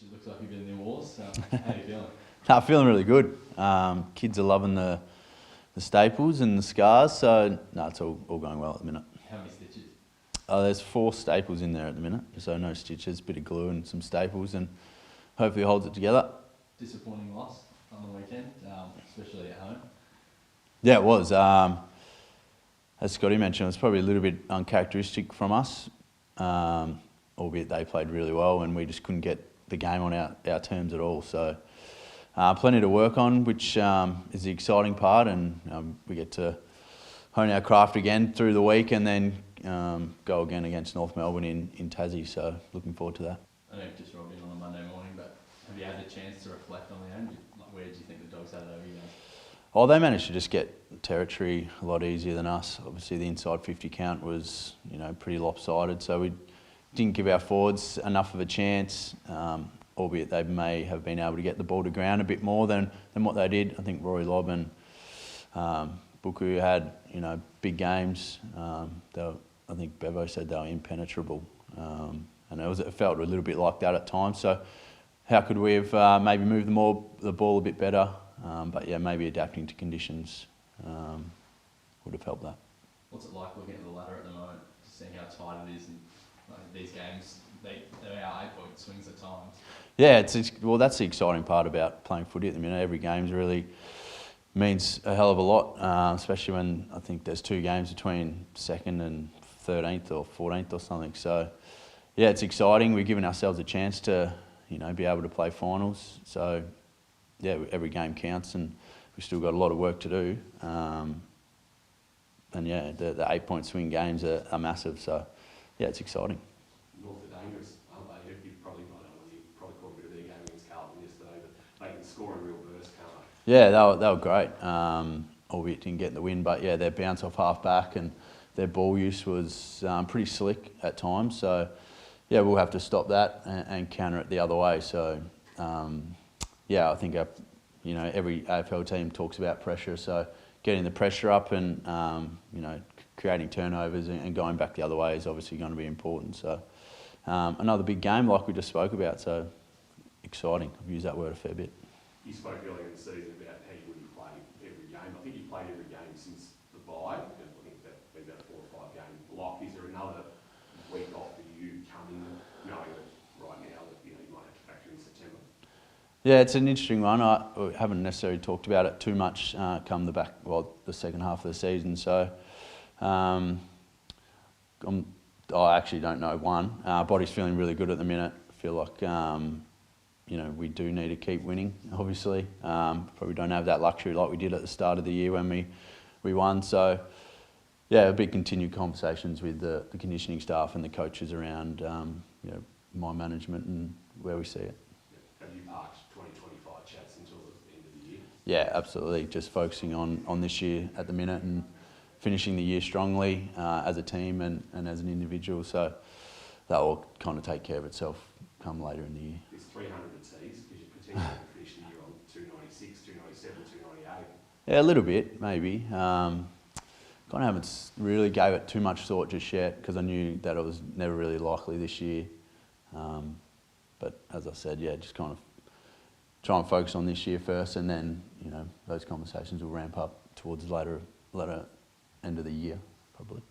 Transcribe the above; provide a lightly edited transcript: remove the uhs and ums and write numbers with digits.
it looks like you've been in the wars. So how are you feeling? I'm feeling really good. Kids are loving the staples and the scars, so no, it's all going well at the minute. How many stitches? There's 4 staples in there at the minute, so no stitches, bit of glue and some staples, and hopefully holds it together. Disappointing loss on the weekend, especially at home. Yeah, it was. As Scotty mentioned, it was probably a little bit uncharacteristic from us, albeit they played really well and we just couldn't get the game on our terms at all. So plenty to work on, which is the exciting part, and we get to hone our craft again through the week and then go again against North Melbourne in Tassie, so looking forward to that. I know you've just rolled in on a Monday morning, but have you had the chance to reflect on the end? Where do you think the Dogs had it over you guys? Oh, they managed to just get territory a lot easier than us. Obviously, the inside 50 count was, pretty lopsided, so we didn't give our forwards enough of a chance, albeit they may have been able to get the ball to ground a bit more than what they did. I think Rory Lobb and Buku had, big games. I think Bevo said they were impenetrable, and it felt a little bit like that at times. So how could we have maybe moved the ball a bit better? But yeah, maybe adapting to conditions would have helped that. What's it like looking at the ladder at the moment, seeing how tight it is, and these games, they're our 8-point swings at times? Yeah, well, that's the exciting part about playing footy at the minute. Every game's really means a hell of a lot, especially when I think there's 2 games between 2nd and 13th or 14th or something. So yeah, it's exciting. We've given ourselves a chance to, be able to play finals. So yeah, every game counts, and we've still got a lot of work to do. And yeah, the 8-point swing games are massive. So yeah, it's exciting. North are dangerous, aren't they? You've probably caught a bit of their game against Carlton yesterday, but they can score in real bursts, can't they? Yeah, they were great. Albeit didn't get the win, but yeah, their bounce off half back and their ball use was pretty slick at times. So yeah, we'll have to stop that and counter it the other way. So yeah, I think every AFL team talks about pressure. So getting the pressure up and creating turnovers and going back the other way is obviously going to be important. So another big game like we just spoke about. So exciting. I've used that word a fair bit. You spoke earlier in the season about how you wouldn't play every game. I think you've played every game since the bye. I think that's been about a 4 or 5 game block. Is there another week off for you coming, knowing that right now that you might have to factor in September? Yeah, it's an interesting one. I haven't necessarily talked about it too much come the second half of the season. So I actually don't know one. Body's feeling really good at the minute. I feel like we do need to keep winning, obviously. Probably don't have that luxury like we did at the start of the year when we won. So yeah, it'll be continued conversations with the conditioning staff and the coaches around my management and where we see it. Have you parked 2025 chats until the end of the year? Yeah, absolutely. Just focusing on this year at the minute and finishing the year strongly as a team and as an individual. So that will kind of take care of itself come later in the year. It's 300 at T's because you potentially finish the year on 296, 297, 298. Yeah, a little bit, maybe. Kind of haven't really gave it too much thought just yet because I knew that it was never really likely this year. But as I said, yeah, just kind of try and focus on this year first, and then those conversations will ramp up towards later end of the year, probably.